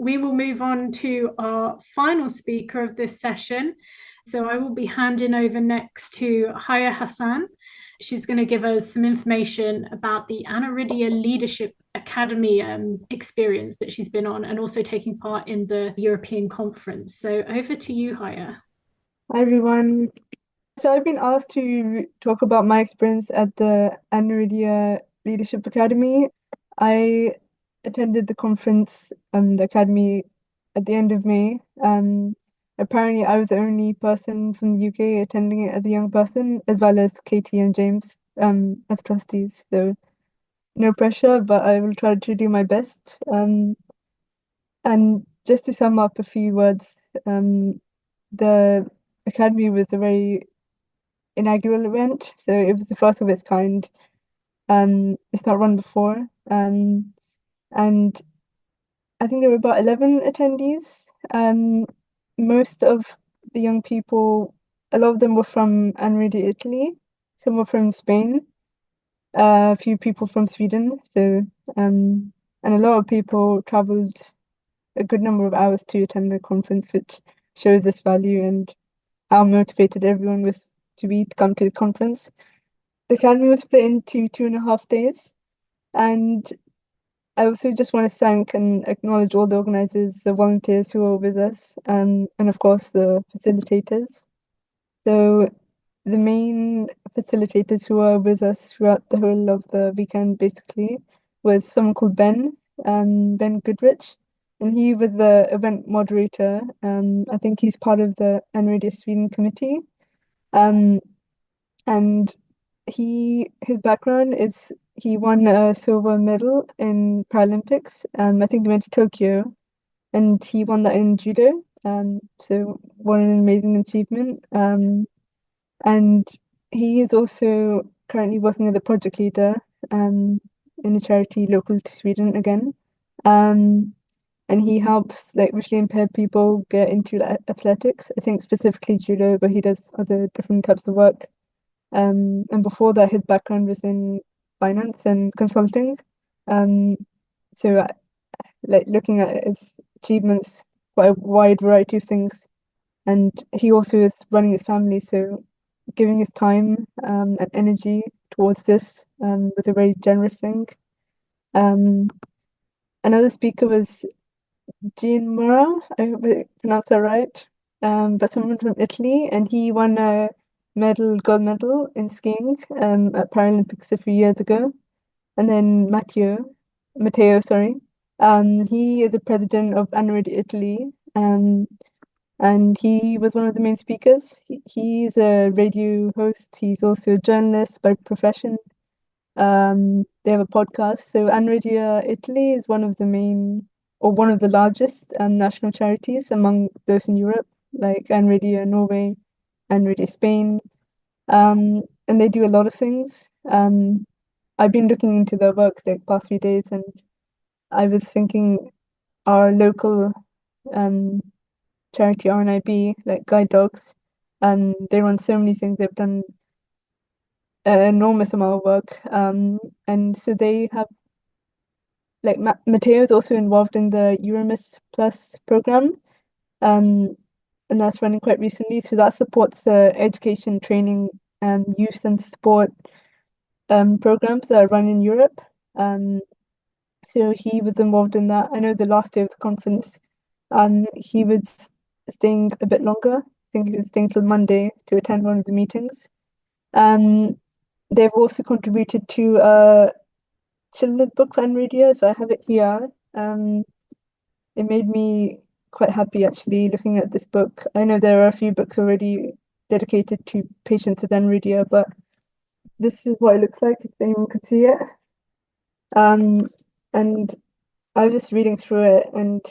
we will move on to our final speaker of this session. So I will be handing over next to Haya Hassan. She's going to give us some information about the Aniridia Leadership Academy experience that she's been on and also taking part in the European conference. So over to you, Haya. Hi everyone. So I've been asked to talk about my experience at the Aniridia Leadership Academy. I attended the conference, the academy at the end of May. Apparently I was the only person from the UK attending it as a young person, as well as Katie and James, as trustees. So no pressure, but I will try to do my best. And just to sum up a few words, the academy was a very inaugural event, so it was the first of its kind. It's not run before, and I think there were about 11 attendees. Most of the young people, a lot of them were from Anriedi, Italy. Some were from Spain. A few people from Sweden. And a lot of people traveled a good number of hours to attend the conference, which shows this value and how motivated everyone was to come to the conference. The academy was split into 2.5 days, and I also just want to thank and acknowledge all the organizers, the volunteers who were with us, and of course the facilitators. So the main facilitators who were with us throughout the whole of the weekend basically was someone called Ben Goodrich, and he was the event moderator. I think he's part of the Anridia Sweden committee. Um, and his background is he won a silver medal in Paralympics. I think he went to Tokyo, and he won that in judo. So what an amazing achievement. And he is also currently working as a project leader in a charity local to Sweden again. Um, and he helps like visually impaired people get into athletics. I think specifically judo, but he does other different types of work. And before that, his background was in finance and consulting. Um, so, like looking at his achievements, quite a wide variety of things. And he also is running his family, so giving his time and energy towards this was a very generous thing. Um, Another speaker was Jean Mora, I hope I pronounced that right. But someone from Italy, and he won a gold medal in skiing at Paralympics a few years ago. And then Matteo, sorry. He is the president of Anrid Italy, and he was one of the main speakers. He's a radio host. He's also a journalist by profession. They have a podcast. So Aniridia Italy is one of the main or one of the largest national charities among those in Europe, like Aniridia Norway, Aniridia Spain. And they do a lot of things. I've been looking into their work the past few days, and I was thinking our local um, charity RNIB, like guide dogs, and they run so many things. They've done an enormous amount of work. And so they have like Matteo is also involved in the Euramis Plus program, um, and that's running quite recently. So that supports the education, training, youth and sport programs that are run in Europe. Um, so he was involved in that. I know the last day of the conference, he was staying a bit longer. I think he was staying till Monday to attend one of the meetings. Um, they've also contributed to children's book fan radio, so I have it here. It made me quite happy actually looking at this book. I know there are a few books already dedicated to patients with aniridia, but this is what it looks like if anyone could see it. Um, and I was just reading through it, and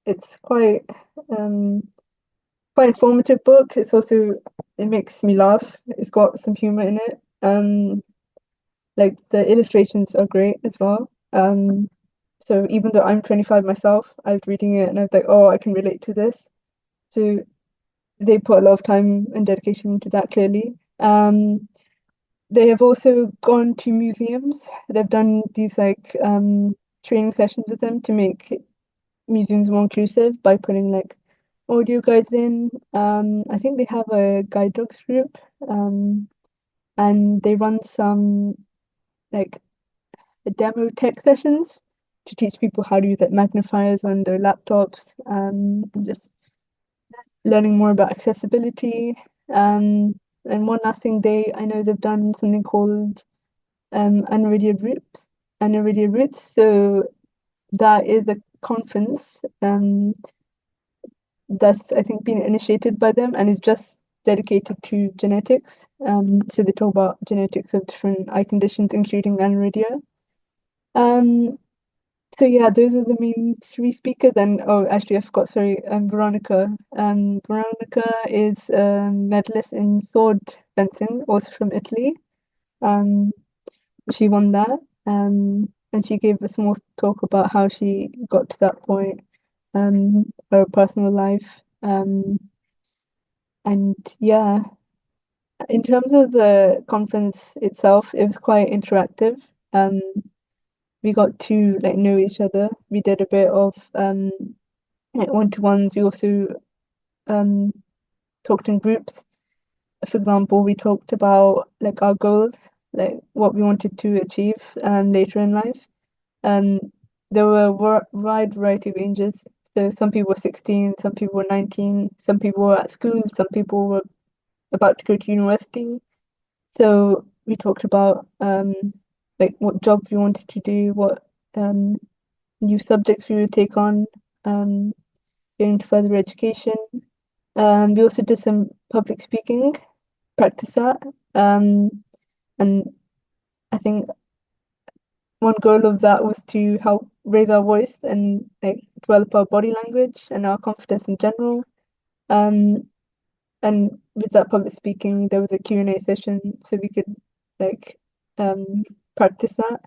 it's um, quite informative book. It makes me laugh. It's got some humor in it. Like the illustrations are great as well. So even though I'm 25 myself, I was reading it and I was like, oh, I can relate to this. So they put a lot of time and dedication into that clearly. They have also gone to museums. They've done these like training sessions with them to museums more inclusive by putting like audio guides in. I think they have a guide dogs group, and they run some like demo tech sessions to teach people how to use like magnifiers on their laptops, and just learning more about accessibility. And one last thing, I know they've done something called Aniridia Roots. Aniridia Roots. So that is a conference that's I think been initiated by them and is just dedicated to genetics. So they talk about genetics of different eye conditions, including aniridia. Um, so yeah, those are the main three speakers. And oh, actually, I forgot. Sorry, Veronica. Veronica is a medalist in sword fencing, also from Italy. Um, she won that. And she gave a small talk about how she got to that point, her personal life. And yeah, in terms of the conference itself, it was quite interactive. Um, we got to like know each other. We did a bit of like one-to-ones. We also um talked in groups. For example, we talked about like our goals, like what we wanted to achieve later in life. Um, there were a wide variety of ages. So some people were 16, some people were 19, some people were at school, some people were about to go to university. So we talked about like what jobs we wanted to do, what um new subjects we would take on, um, going to further education. We also did some public speaking, practice that. And I think one goal of that was to help raise our voice and like develop our body language and our confidence in general. Um, and with that public speaking, there was a Q&A session, so we could like practice that,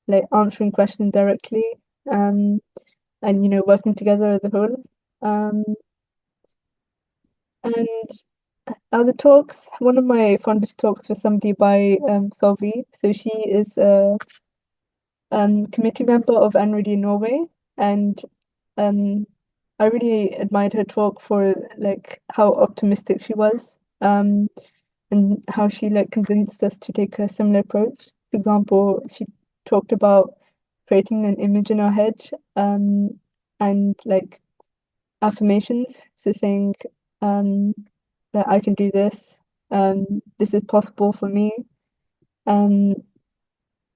like answering questions directly, um, and working together as a whole. Um, and other talks, one of my fondest talks was somebody by Solvi. So she is a committee member of Aniridia Norway, and um, I really admired her talk for like how optimistic she was, and how she like convinced us to take a similar approach. For example, she talked about creating an image in our head, and like affirmations, so saying um, that I can do this, this is possible for me, um,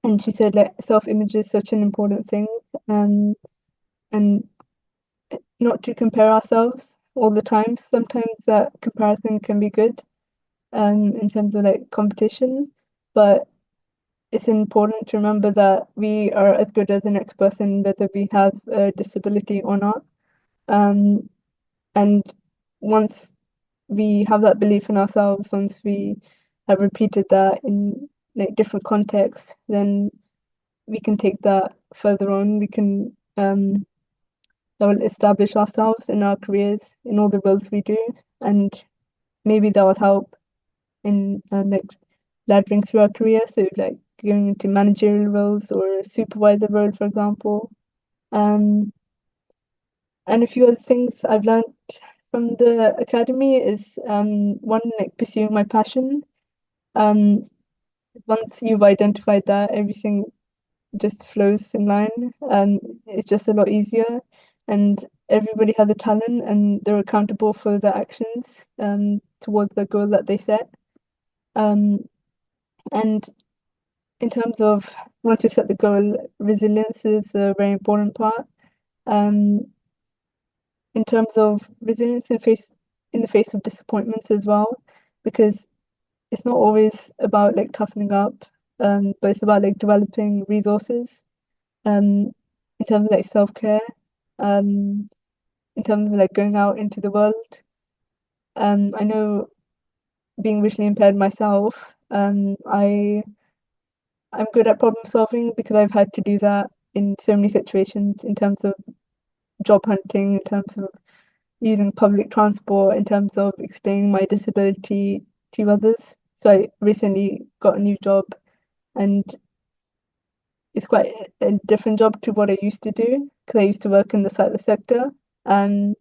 and she said like self-image is such an important thing, um, and not to compare ourselves all the time. Sometimes that comparison can be good, in terms of like competition, but it's important to remember that we are as good as the next person, whether we have a disability or not. Um, and once we have that belief in ourselves, once we have repeated that in like different contexts, then we can take that further on. We can that will establish ourselves in our careers, in all the roles we do, and maybe that will help in like laddering through our career. So like going into managerial roles or supervisor role, for example. Um, and a few other things I've learned from the academy is one, like pursuing my passion. Um, Once you've identified that, everything just flows in line. It's just a lot easier, and everybody has a talent, and they're accountable for their actions towards the goal that they set. Um, and in terms of once you set the goal, resilience is a very important part. Um, in terms of resilience in the face of disappointments as well, because it's not always about like toughening up, but it's about like developing resources, um, in terms of like self-care, um, in terms of like going out into the world. I know being visually impaired myself, I'm good at problem solving because I've had to do that in so many situations in terms of job hunting, in terms of using public transport, in terms of explaining my disability to others. So I recently got a new job, and it's quite a different job to what I used to do. because I used to work in the cyber sector. Um,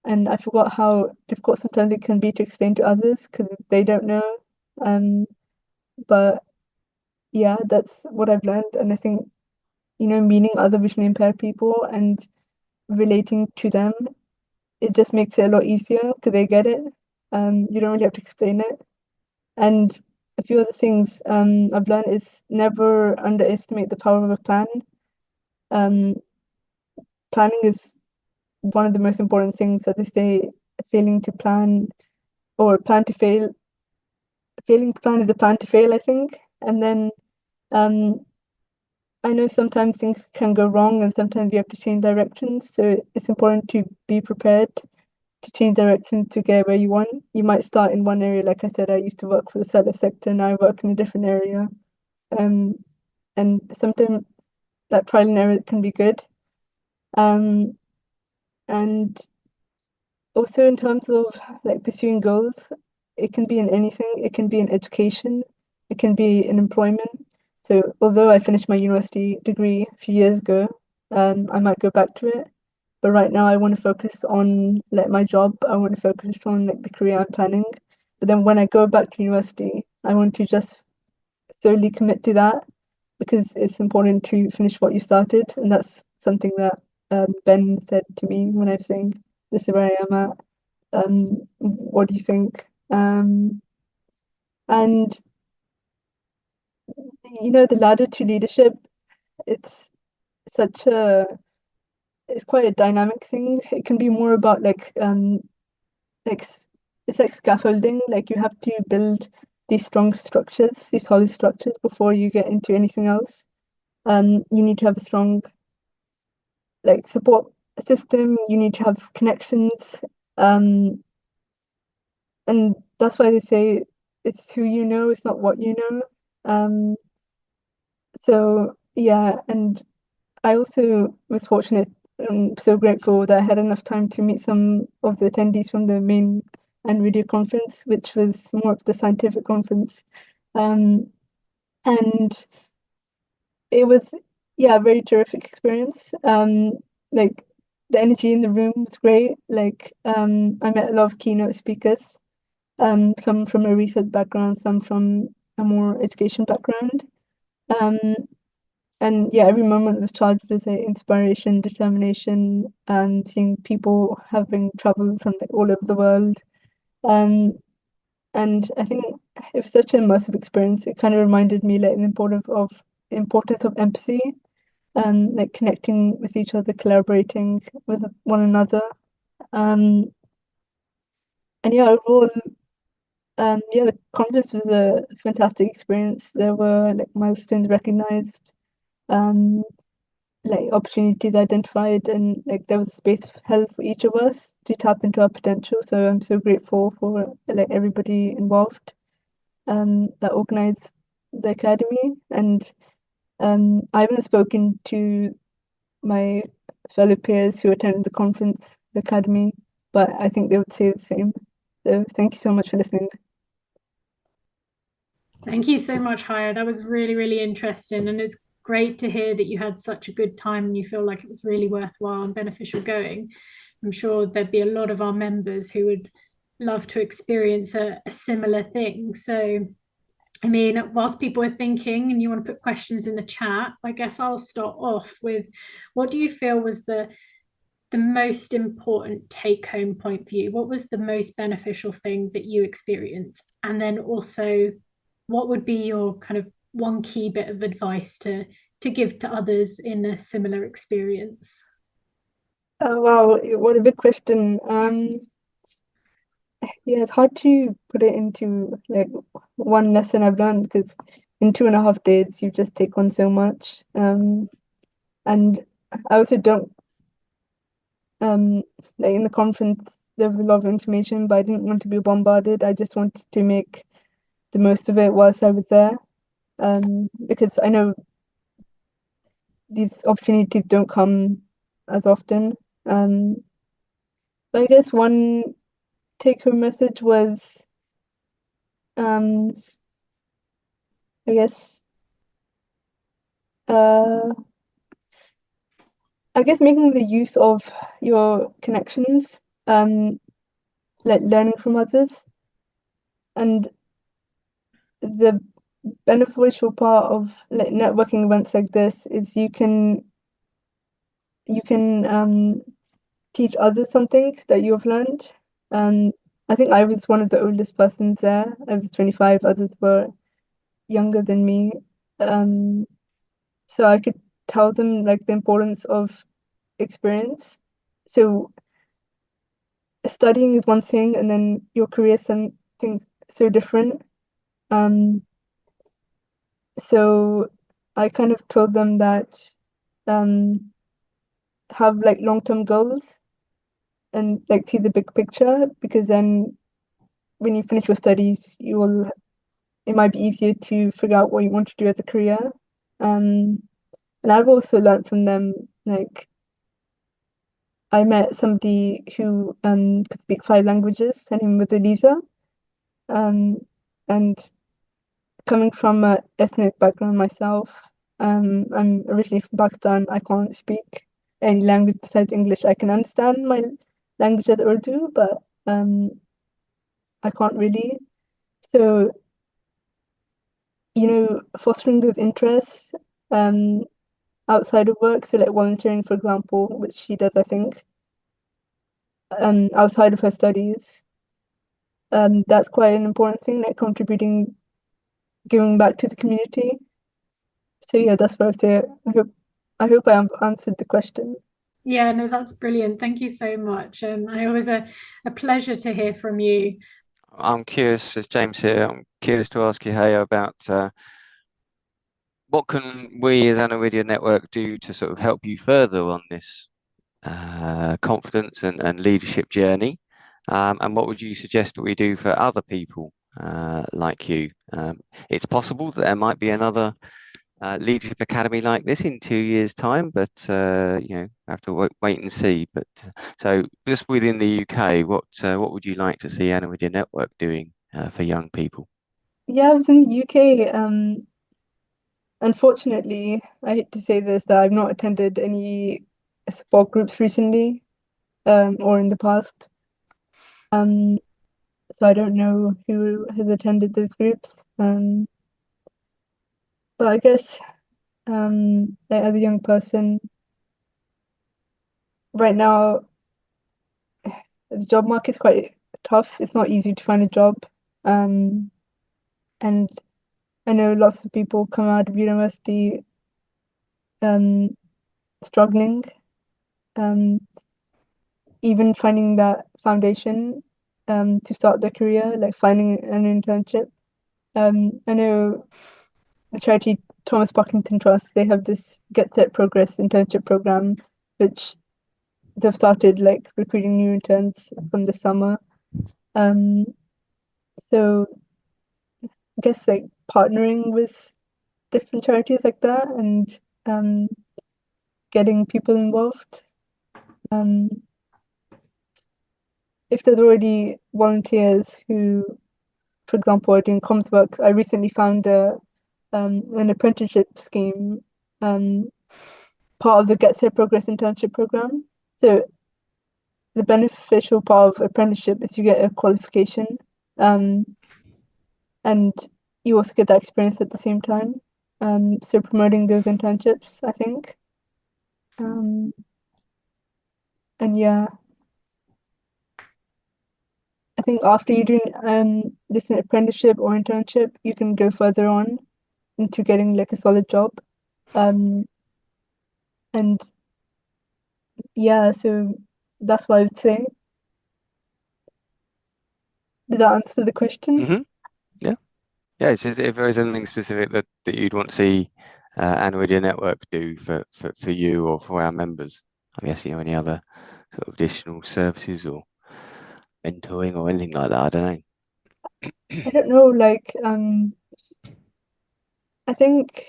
and I forgot how difficult sometimes it can be to explain to others because they don't know. Um, but yeah, that's what I've learned, and I think meeting other visually impaired people and relating to them, it just makes it a lot easier because they get it. You don't really have to explain it. And a few other things I've learned is never underestimate the power of a plan. Um, Planning is one of the most important things. As they say, failing to plan or plan to fail, failing to plan is the plan to fail, I think. And then um, I know sometimes things can go wrong and sometimes you have to change directions. So it's important to be prepared to change directions to get where you want. You might start in one area. Like I said, I used to work for the service sector, now I work in a different area. Um, and sometimes that trial and error can be good. Um, and also in terms of like pursuing goals, it can be in anything. It can be in education, it can be in employment. So although I finished my university degree a few years ago, I might go back to it. But right now I want to focus on like my job. I want to focus on like the career I'm planning. But then when I go back to university, I want to just solely commit to that because it's important to finish what you started, and that's something that Ben said to me when I was saying this is where I am at. What do you think? And the ladder to leadership, it's such a it's quite a dynamic thing. It can be more about like it's like scaffolding. Like you have to build these strong structures, these solid structures before you get into anything else. You need to have a strong like support system. You need to have connections. Um, and that's why they say it's who you know, it's not what you know. Um, so yeah, and I also was fortunate and so grateful that I had enough time to meet some of the attendees from the main Aniridia conference, which was more of the scientific conference. Um, and it was, yeah, a very terrific experience. Like the energy in the room was great. Like I met a lot of keynote speakers, some from a research background, some from a more education background. Um, and yeah, every moment was charged with inspiration, determination, and seeing people having traveled from like all over the world. Um, and I think it was such an immersive experience. It kind of reminded me like the importance of empathy, like connecting with each other, collaborating with one another. Um, and yeah, overall, yeah, the conference was a fantastic experience. There were like milestones recognized, um, like opportunities identified, and like there was space held for each of us to tap into our potential. So I'm so grateful for like everybody involved, that organized the academy. And I haven't spoken to my fellow peers who attended the conference, the academy, but I think they would say the same. So thank you so much for listening. Thank you so much, Haya. That was really, really interesting. And it's great to hear that you had such a good time and you feel like it was really worthwhile and beneficial going. I'm sure there'd be a lot of our members who would love to experience a similar thing. So, I mean, whilst people are thinking and you want to put questions in the chat, I guess I'll start off with what do you feel was the most important take home point for you? What was the most beneficial thing that you experienced? And then also, what would be your kind of one key bit of advice to give to others in a similar experience? Oh, wow, what a big question. Yeah, it's hard to put it into like one lesson I've learned because in 2.5 days you just take on so much. And I also don't um like in the conference there was a lot of information, but I didn't want to be bombarded. I just wanted to make the most of it whilst I was there. Because I know these opportunities don't come as often. Um, but I guess one take-home message was, um, I guess, uh, I guess making the use of your connections, like learning from others, and the beneficial part of like networking events like this is you can teach others something that you've learned. Um, I think I was one of the oldest persons there. I was 25, others were younger than me. Um, so I could tell them like the importance of experience. So studying is one thing, and then your career is something so different. Um, so I kind of told them that um, have like long-term goals and like see the big picture because then when you finish your studies, you will it might be easier to figure out what you want to do as a career. Um, and I've also learned from them, like I met somebody who could speak 5 languages, and name was Elisa. Um, and coming from an ethnic background myself, I'm originally from Pakistan. I can't speak any language besides English. I can understand my language as Urdu, but um, I can't really. So, fostering those interests um, outside of work, so like volunteering, for example, which she does, I think, outside of her studies, that's quite an important thing, like contributing, giving back to the community. So yeah, that's what I would say. I hope I have answered the question. Yeah, no, that's brilliant. Thank you so much. I always a pleasure to hear from you. I'm curious, as James here, I'm curious to ask you, hey, about what can we as Aniridia Network do to sort of help you further on this confidence and leadership journey? And what would you suggest that we do for other people like you? It's possible that there might be another leadership academy like this in 2 years' time, but have to wait and see. But so just within the UK, what would you like to see Aniridia Network doing for young people? Yeah, I was in the UK. Unfortunately, I hate to say this, that I've not attended any support groups recently, or in the past. Um, so I don't know who has attended those groups. But I guess like, as a young person, right now the job market's quite tough. It's not easy to find a job. Um, and I know lots of people come out of university um, struggling, um, even finding that foundation to start their career, like finding an internship. I know the charity Thomas Parkinson Trust, they have this Get Set Progress internship program, which they've started like recruiting new interns from the summer. Um, so I guess like partnering with different charities like that and um, getting people involved. Um, if there's already volunteers who, for example, are doing comms work, I recently found an apprenticeship scheme, um, part of the Get Set Progress internship program. So the beneficial part of apprenticeship is you get a qualification, um, and you also get that experience at the same time. So promoting those internships, I think. Um, and yeah, I think after you do this apprenticeship or internship, you can go further on into getting like a solid job. Um, and yeah, so that's what I would say. Did that answer the question? Hmm. Yeah, yeah. It's just, if there is anything specific that you'd want to see Aniridia Network do for you or for our members, I guess any other sort of additional services or mentoring or anything like that. I don't know. I don't know, like I think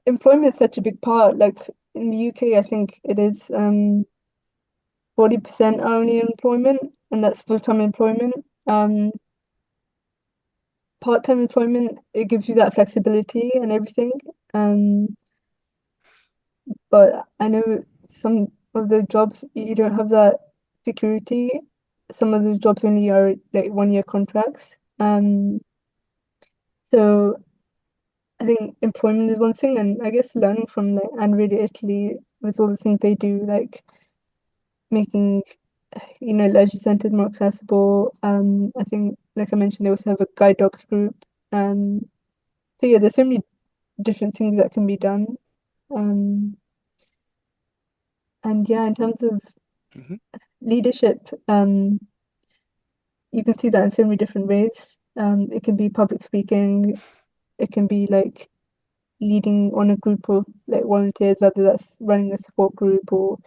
employment is such a big part. Like in the UK, I think it is 40% only employment, and that's full-time employment. Um, Part-time employment, it gives you that flexibility and everything. Um, but I know some of the jobs you don't have that security. Some of the jobs only are like 1 year contracts. So I think employment is one thing, and I guess learning from like Aniridia Italy with all the things they do, like making leisure centres more accessible. I think, like I mentioned, they also have a guide dogs group. Um, so yeah, there's so many different things that can be done. Um, and yeah, in terms of Hmm. leadership, you can see that in so many different ways. It can be public speaking, it can be like leading on a group of like volunteers, whether that's running a support group or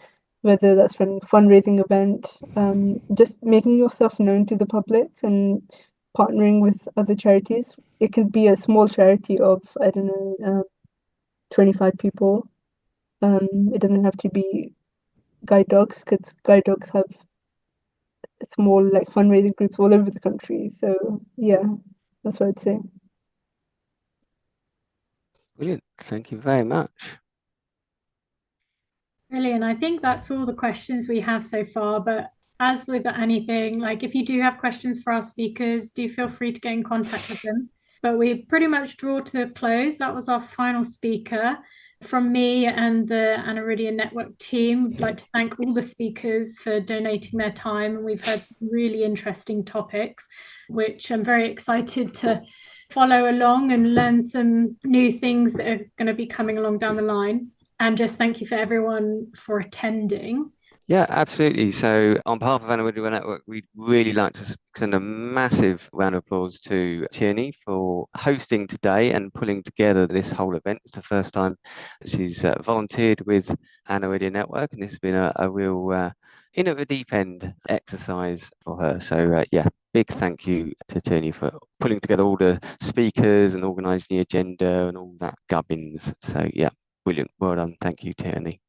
whether that's running a fundraising event. Just making yourself known to the public and partnering with other charities. It can be a small charity of, I don't know, 25 people. It doesn't have to be guide dogs because guide dogs have small like fundraising groups all over the country. So yeah, that's what I'd say. Brilliant. Thank you very much. Brilliant. I think that's all the questions we have so far. But as with anything, like if you do have questions for our speakers, do feel free to get in contact with them. But we pretty much draw to a close. That was our final speaker. From me and the Aniridia Network team, we'd like to thank all the speakers for donating their time. And we've heard some really interesting topics, which I'm very excited to follow along and learn some new things that are going to be coming along down the line. And just thank you for everyone for attending. Yeah, absolutely. So, on behalf of Aniridia Network, we'd really like to send a massive round of applause to Tierney for hosting today and pulling together this whole event. It's the first time she's volunteered with Aniridia Network, and this has been a real in at the deep end exercise for her. So, yeah, big thank you to Tierney for pulling together all the speakers and organising the agenda and all that gubbins. So, yeah, brilliant. Well done. Thank you, Tierney.